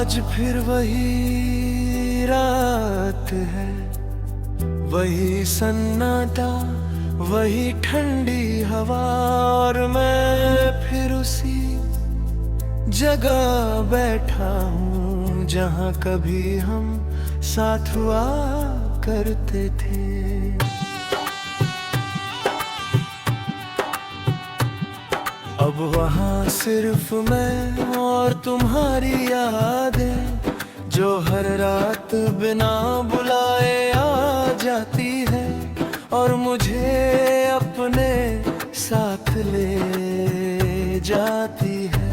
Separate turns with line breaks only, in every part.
आज फिर वही रात है, वही सन्नाटा, वही ठंडी हवा, और मैं फिर उसी जगह बैठा हूँ जहाँ कभी हम साथ हुआ करते थे। अब वहाँ सिर्फ मैं और तुम्हारी यादें, जो हर रात बिना बुलाए आ जाती है और मुझे अपने साथ ले जाती है।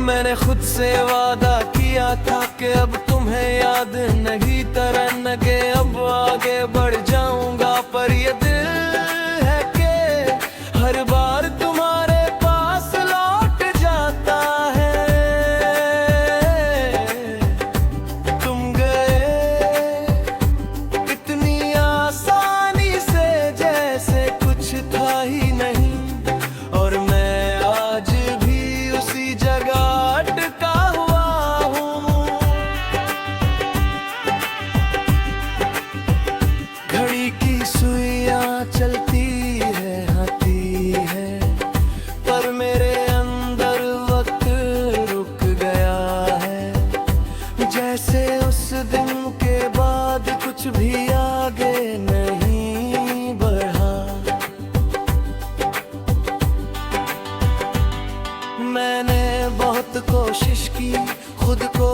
मैंने खुद से वादा किया था कि अब तुम्हें याद नहीं तरनगे, अब आगे बढ़ जाऊंगा, पर ये दिल है कि हर बार तुम्हारे पास लौट जाता है। तुम गए इतनी आसानी से जैसे कुछ था ही नहीं, और मैं आज भी उसी जगह अटका हुआ हूँ। घड़ी की सुइयां चलती है, आती है, पर मेरे अंदर वक्त रुक गया है, जैसे उस दिन के बाद कुछ भी आगे नहीं बढ़ा। मैंने बहुत कोशिश की खुद को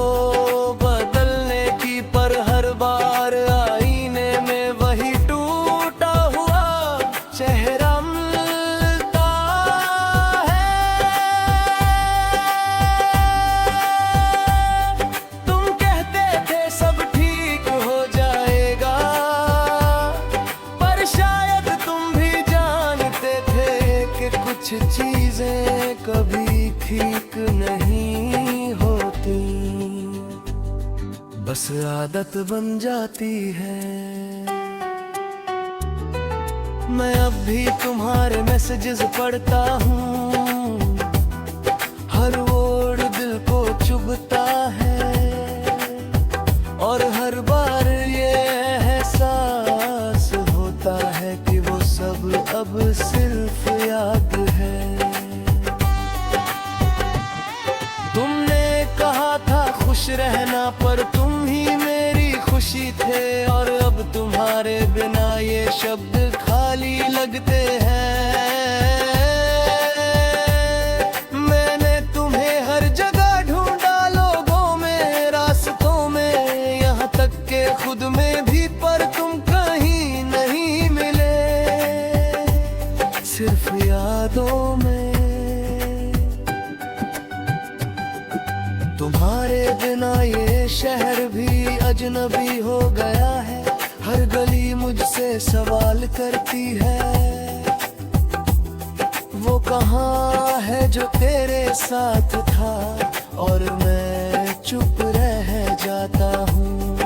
बदलने की, पर हर बार आईने में वही टूटा हुआ चेहरा मिलता है। तुम कहते थे सब ठीक हो जाएगा, पर शायद तुम भी जानते थे कि कुछ चीजें कभी ठीक नहीं होती, बस आदत बन जाती है। मैं अब भी तुम्हारे मैसेजेस पढ़ता हूँ, हर वर्ड दिल को चुभता है, और हर बार ये एहसास होता है कि वो सब अब सिर्फ याद है। तुमने कहा था खुश रहना, पर तुम ही मेरी खुशी थे, और अब तुम्हारे बिना ये शब्द खाली लगते हैं। मैंने तुम्हें हर जगह ढूंढा, लोगों में, रास्तों में, यहाँ तक के खुद में भी, पर तुम कहीं नहीं मिले, सिर्फ यादों में। तुम्हारे बिना ये शहर भी अजनबी हो गया है, हर गली मुझसे सवाल करती है, वो कहाँ है जो तेरे साथ था, और मैं चुप रह जाता हूँ।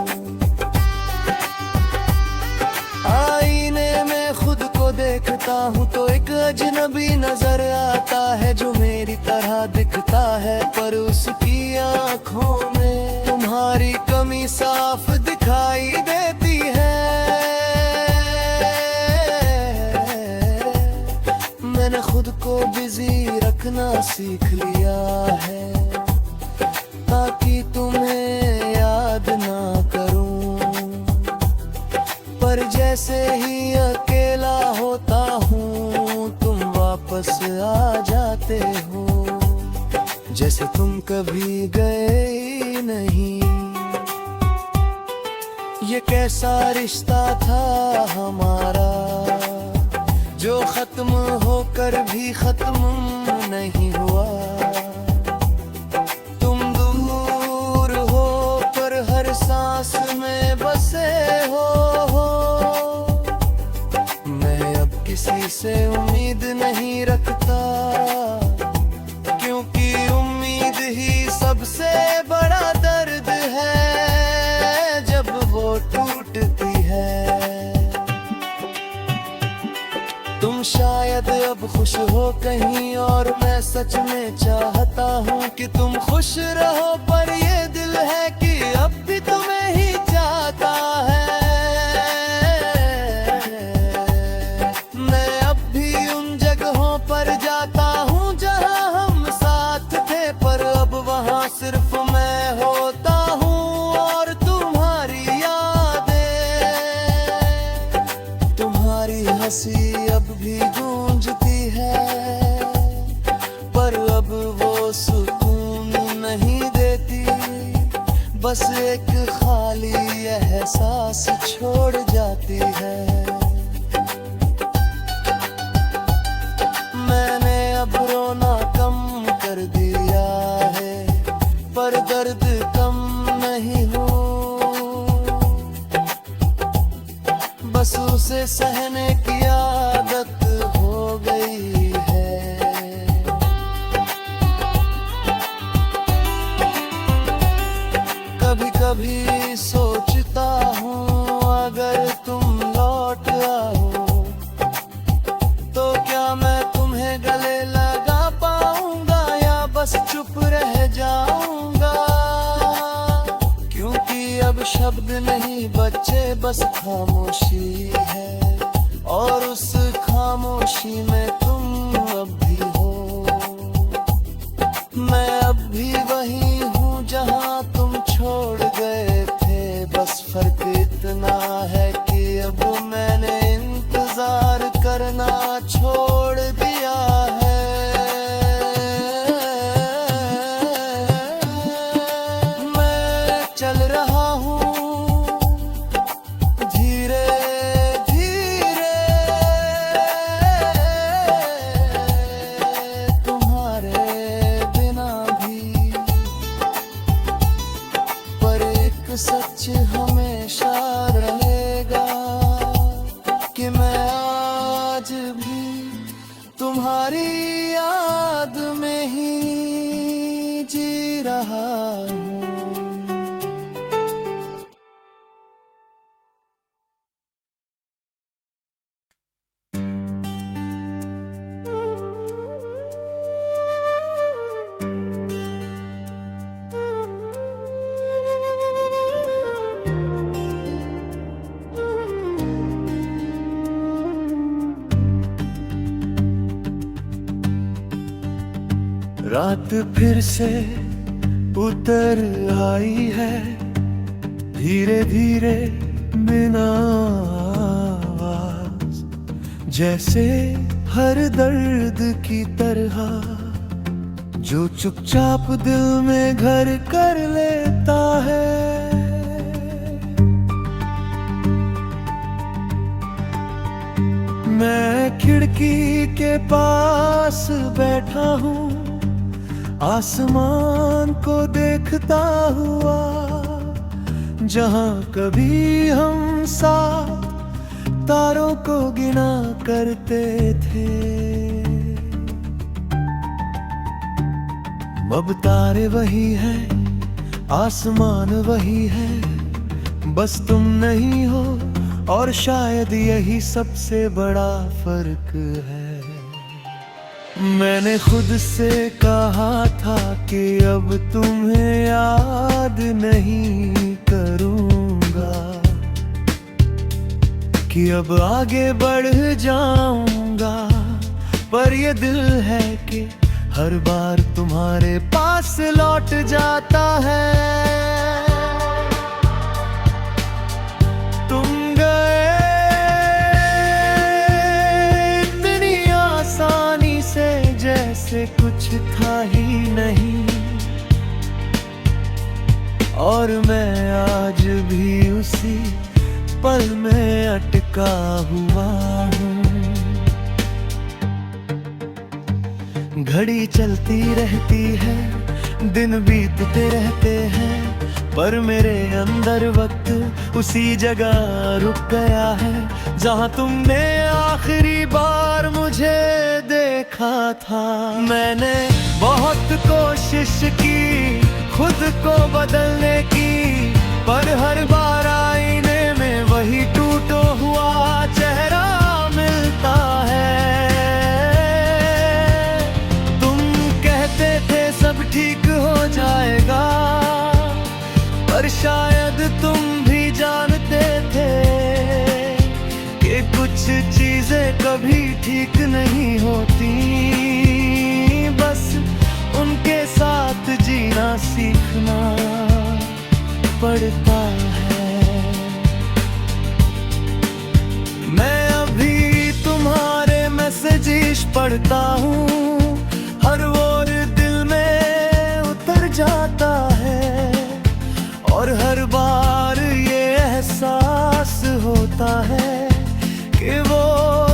आईने में खुद को देखता हूँ तो एक अजनबी नजर आता है, जो मेरी तरह दिखता है, पर उसकी आँखों में तुम्हारी कमी साफ दिखाई देती है। मैंने खुद को बिजी रखना सीख लिया है, ताकि तुम्हें याद ना करूं, पर जैसे ही अकेला होता हूँ तुम वापस आ जाते हो, जैसे तुम कभी गए ही नहीं। ये कैसा रिश्ता था हमारा, जो खत्म होकर भी खत्म नहीं हुआ। तुम दूर हो पर हर सांस में बसे हो। मैं अब किसी से उम्मीद नहीं रखता, क्योंकि उम्मीद ही सबसे बड़ा दर्द है जब वो टूटती है। तुम शायद अब खुश हो कहीं और, मैं सच में चाहता हूँ कि तुम खुश रहो, पर ये दिल है कि अब भी तुम्हें ही चाहता है। मैं अब भी उन जगहों पर जाता हूँ जहाँ हम साथ थे, पर अब वहाँ सिर्फ मैं होता हूँ और तुम्हारी यादें। तुम्हारी हंसी अब भी गूंजती है, पर अब वो सुकून नहीं देती, बस एक खाली एहसास छोड़ जाती है। मैंने अब रोना कम कर दिया है, पर दर्द कम नहीं हो, बस उसे सहने की आदत हो गई है। कभी कभी सोचता हूँ अगर तुम लौट आओ तो क्या मैं तुम्हें गले लगा पाऊंगा या बस चुप रह जाऊंगा, क्योंकि अब शब्द नहीं बचे, बस खामोशी है और उस खामोशी में तुम अब भी हो। मैं अब भी वही हूँ जहाँ तुम छोड़ गए थे, बस फर्क इतना है कि अब मैंने इंतजार करना छोड़ दिया है। मैं चल रहा हूँ धीरे धीरे, तुम्हारे बिना भी, पर एक सच हमेशा रहेगा कि मैं आज भी तुम्हारी याद में ही जी रहा हूँ। रात फिर से उतर आई है, धीरे धीरे बिना आवाज, जैसे हर दर्द की तरह जो चुपचाप दिल में घर कर लेता है। मैं खिड़की के पास बैठा हूँ, आसमान को देखता हुआ, जहाँ कभी हम साथ तारों को गिना करते थे। अब तारे वही हैं, आसमान वही है, बस तुम नहीं हो और शायद यही सबसे बड़ा फर्क है। मैंने खुद से कहा था कि अब तुम्हें याद नहीं करूंगा, कि अब आगे बढ़ जाऊंगा, पर ये दिल है कि हर बार तुम्हारे पास लौट जाता है। तुम गए इतनी आसानी से जैसे कुछ था ही नहीं, और मैं आज भी उसी पल में अटका हुआ हूँ। घड़ी चलती रहती है, दिन बीतते रहते हैं, पर मेरे अंदर वक्त उसी जगह रुक गया है जहाँ तुमने आखिरी बार मुझे देखा था। मैंने बहुत कोशिश की खुद को बदलने की, पर हर बार आईने में वही टूटा हुआ चेहरा मिलता है। शायद तुम भी जानते थे कि कुछ चीजें कभी ठीक नहीं होती, बस उनके साथ जीना सीखना पड़ता है। मैं अभी तुम्हारे मैसेजेस पढ़ता हूँ, हर ओर दिल में उतर जाता है, और हर बार ये एहसास होता है कि वो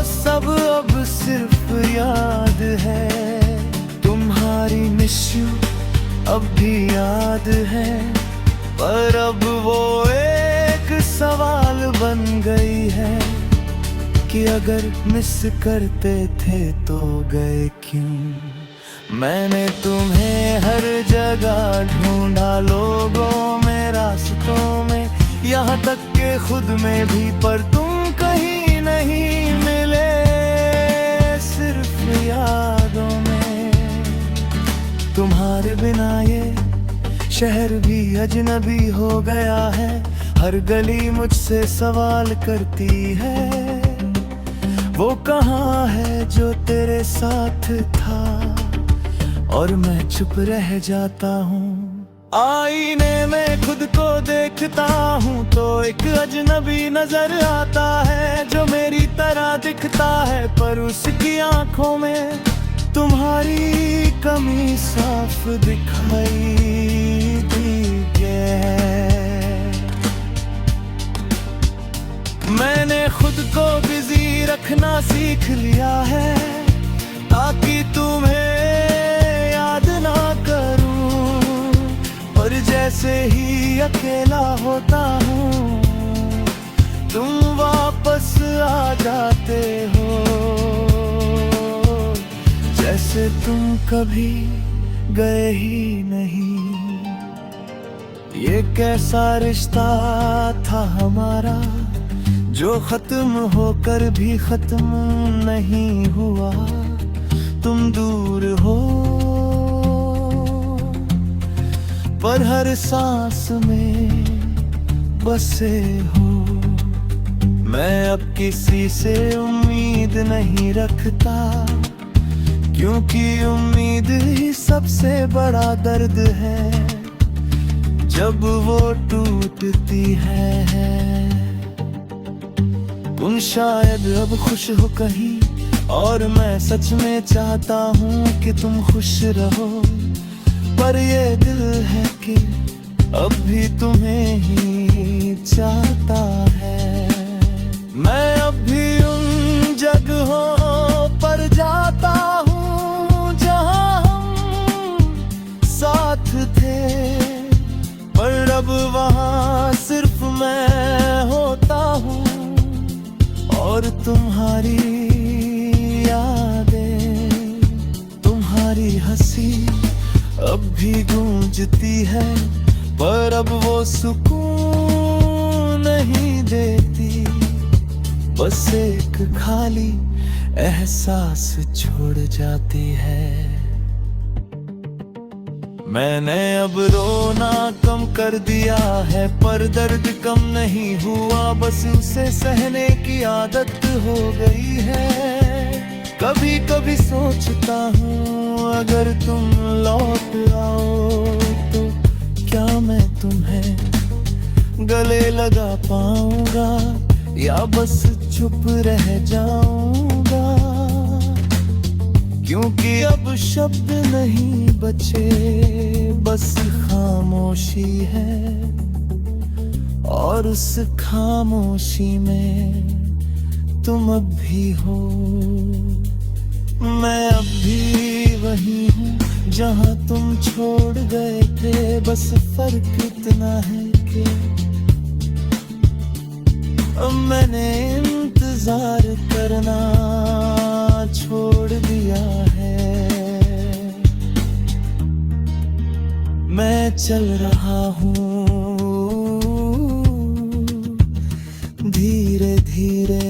सब अब सिर्फ याद है। तुम्हारी मिस यू अब भी याद है, पर अब वो एक सवाल बन गई है कि अगर मिस करते थे तो गए क्यों। मैंने तुम्हें हर जगह ढूंढा, लोगों में, रास्तों में, यहाँ तक के खुद में भी, पर तुम कहीं नहीं मिले, सिर्फ यादों में। तुम्हारे बिना ये शहर भी अजनबी हो गया है, हर गली मुझसे सवाल करती है, वो कहाँ है जो तेरे साथ था, और मैं चुप रह जाता हूँ। आईने में खुद को देखता हूँ तो एक अजनबी नजर आता है, जो मेरी तरह दिखता है, पर उसकी आंखों में तुम्हारी कमी साफ दिखाई दी है। मैंने खुद को बिजी रखना सीख लिया है, ताकि तुम्हें याद ना करूं, और जैसे ही अकेला होता हूँ तुम वापस आ जाते हो, जैसे तुम कभी गए ही नहीं। ये कैसा रिश्ता था हमारा, जो खत्म होकर भी खत्म नहीं हुआ। तुम दूर हो पर हर सांस में बसे हो। मैं अब किसी से उम्मीद नहीं रखता, क्योंकि उम्मीद ही सबसे बड़ा दर्द है जब वो टूटती है। तुम शायद अब खुश हो कहीं, और मैं सच में चाहता हूँ कि तुम खुश रहो, पर ये दिल है कि अब भी तुम्हें ही चाहता है। मैं अब भी उन जगहों पर जाता हूँ जहाँ हम साथ थे, पर अब वहाँ सिर्फ मैं होता हूँ, और तुम्हारी यादें, तुम्हारी हंसी अब भी गूंजती है, पर अब वो सुकून नहीं देती, बस एक खाली एहसास छोड़ जाती है। मैंने अब रोना कम कर दिया है, पर दर्द कम नहीं हुआ, बस उसे सहने की आदत हो गई है। कभी कभी सोचता हूँ अगर तुम लौट आओ तो क्या मैं तुम्हें गले लगा पाऊंगा, या बस चुप रह जाऊंगा, क्योंकि अब शब्द नहीं बचे, बस खामोशी है, और उस खामोशी में तुम अब भी हो। मैं अब भी वही हूँ जहाँ तुम छोड़ गए थे, बस फर्क इतना है कि अब मैंने इंतजार करना छोड़ दिया है। मैं चल रहा हूँ धीरे धीरे,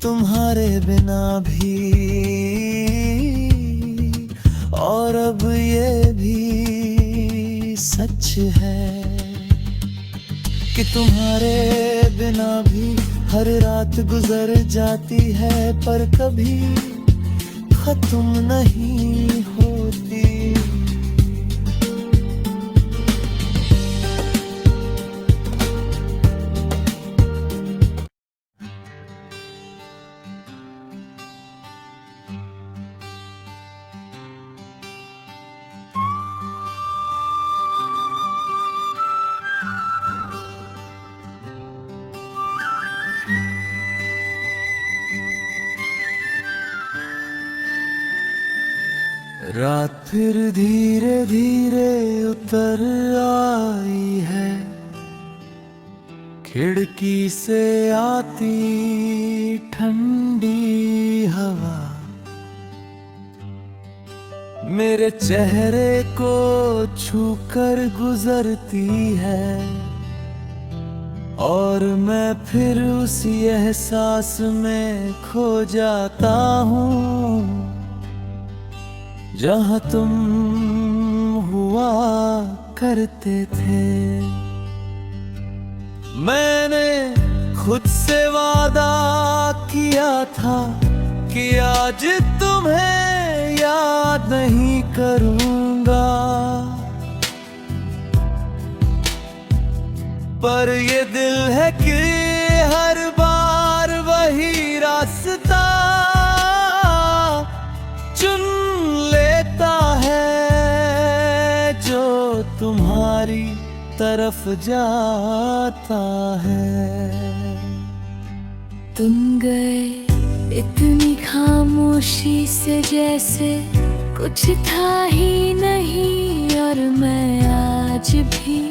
तुम्हारे बिना भी, और अब ये भी सच है कि तुम्हारे बिना भी हर रात गुजर जाती है, पर कभी खत्म नहीं होती। रात फिर धीरे धीरे उतर आई है, खिड़की से आती ठंडी हवा मेरे चेहरे को छूकर गुजरती है, और मैं फिर उसी एहसास में खो जाता हूँ जहाँ तुम हुआ करते थे। मैंने खुद से वादा किया था कि आज तुम्हें याद नहीं करूँगा, पर ये दिल है कि हर बार वही रास्ता चुन लेता है जो तुम्हारी तरफ जाता है।
तुम गए इतनी खामोशी से जैसे कुछ था ही नहीं, और मैं आज भी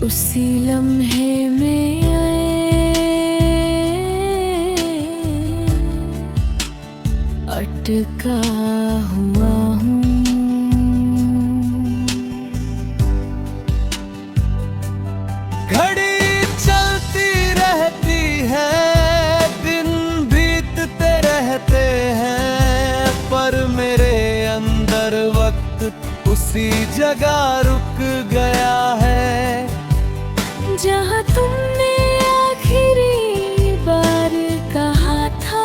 उसी लम्हे में अटका हुआ हूँ।
घड़ी चलती रहती है, दिन बीतते रहते हैं, पर मेरे अंदर वक्त उसी जगह रुक गया है
जहाँ तुमने आखिरी बार कहा था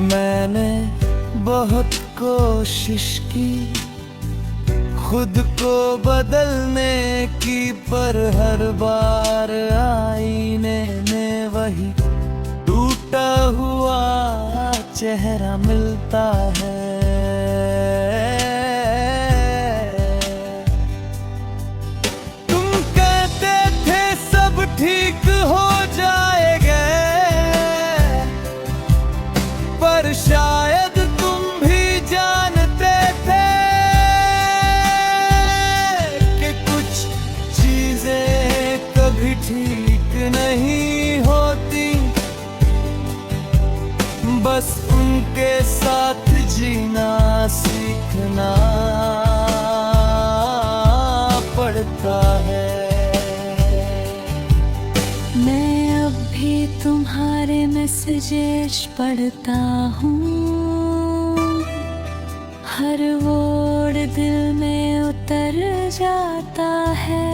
मैंने बहुत कोशिश की खुद को बदलने की, पर हर बार आईने में वही टूटा हुआ चेहरा मिलता है। तुम कहते थे सब ठीक हो जाएगा, पर शायद तुम भी जानते थे कि कुछ चीजें कभी ठीक नहीं होती, बस उनके साथ जीना सीखना पड़ता है।
मैं अब भी तुम्हारे मैसेजेस पढ़ता हूँ, हर वर्ड दिल में उतर जाता है,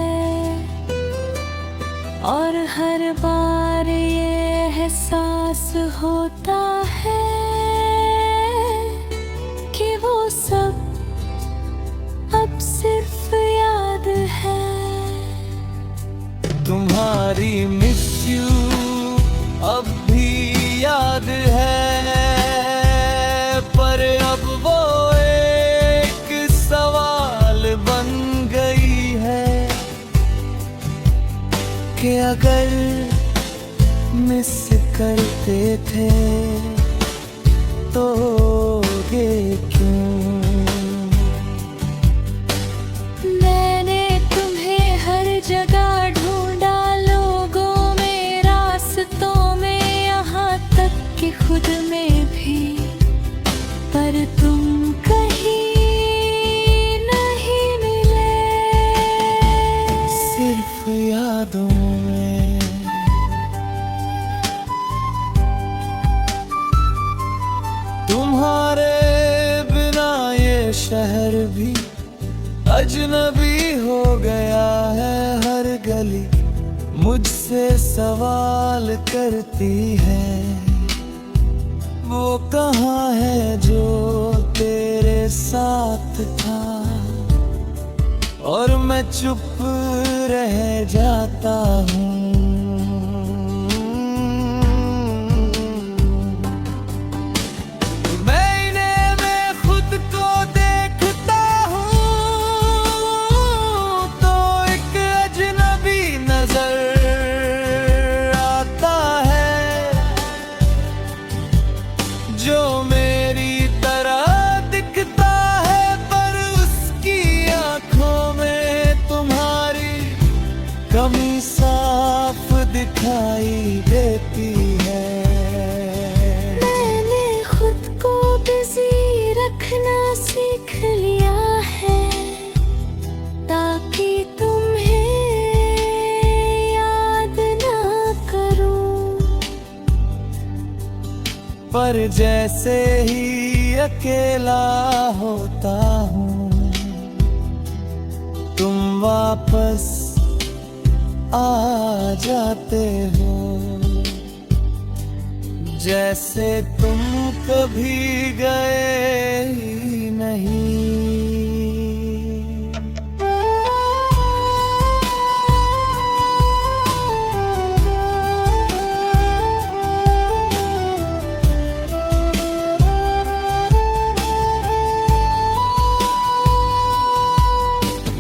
और हर बार ये एहसास होता है कि वो सब अब सिर्फ याद है।
तुम्हारी मिस यू अब भी याद है, पर अब वो एक सवाल बन गई है कि अगर मिस करते थे तो ये क्यों?
मैंने तुम्हें हर जगह ढूंढा, लोगों में, रास्तों में, यहाँ तक कि खुद में भी, पर तुम कहीं नहीं मिले।
सिर्फ यादों में शहर भी अजनबी हो गया है। हर गली मुझसे सवाल करती है, वो कहाँ है जो तेरे साथ था। और मैं चुप रह जाता हूँ। जो मेरी तरह दिखता है, पर उसकी आंखों में तुम्हारी कमी साफ दिखाई देती है।
मैंने खुद को बिजी रखना सीख लिया है, ताकि तुम्हें याद ना करूं।
पर जैसे ही अकेला होता हूँ, तुम वापस आ जाते हो। जैसे तुम कभी गए ही नहीं।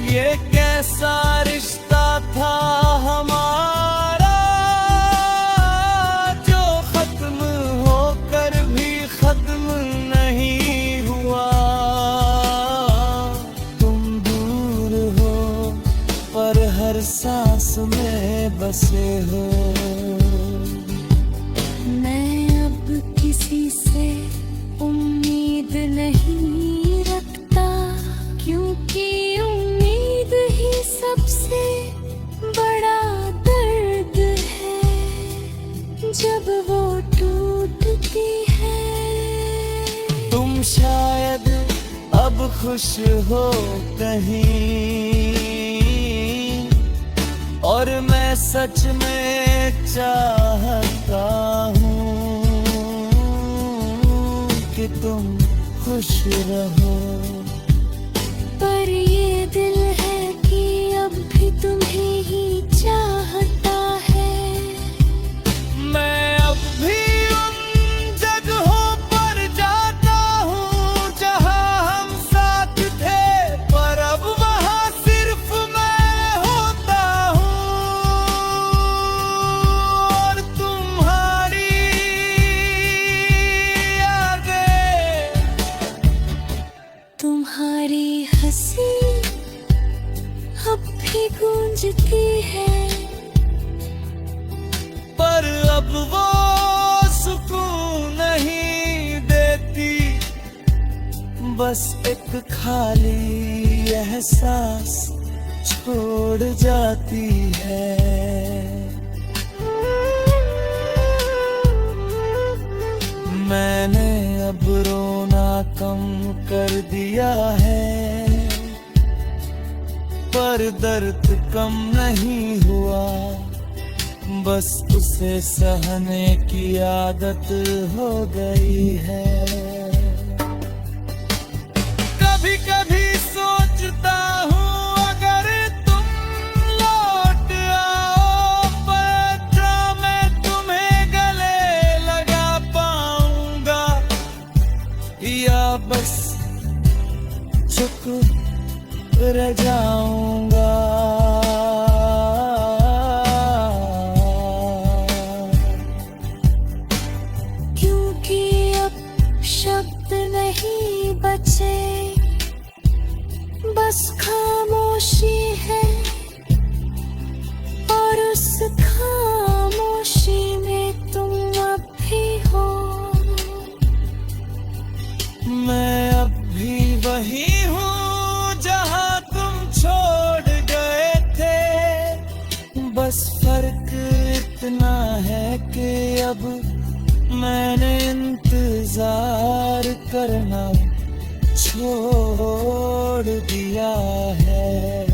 ये कैसा रिश्ता था हमारा, जो खत्म होकर भी खत्म नहीं हुआ। तुम दूर हो पर हर सांस में बसे हो।
मैं अब किसी से उम्मीद नहीं रखता, क्योंकि उम्मीद ही सबसे बड़ा दर्द है जब वो टूटती है।
तुम शायद अब खुश हो कहीं, और मैं सच में चाहता हूँ कि तुम खुश रहो।
पर ये दिल है कि अब भी तुम्हें ही चाहता है।
मैं अब भी उन जगहों पर जाता हूँ जहाँ हम साथ थे, पर अब वहाँ सिर्फ मैं होता हूँ। और तुम्हारी यादें,
तुम्हारी हंसी अब भी गूंजती है,
पर अब वो सुकून नहीं देती। बस एक खाली एहसास छोड़ जाती है। मैंने अब रोना कम कर दिया है, पर दर्द कम नहीं हुआ। बस उसे सहने की आदत हो गई है। कभी कभी सोचता हूँ अगर तुम लौट आओ, पता मैं तुम्हें गले लगा पाऊंगा, या बस चुप रह जाऊंगा।
क्योंकि अब शब्द नहीं बचे, बस खामोशी है, और उस खामोशी में तुम अब भी हो।
मैं अब भी वही हूँ जहाँ तुम छोड़ गए थे। बस फर्क इतना है कि अब मैंने इंतजार करना छोड़ छोड़ दिया है।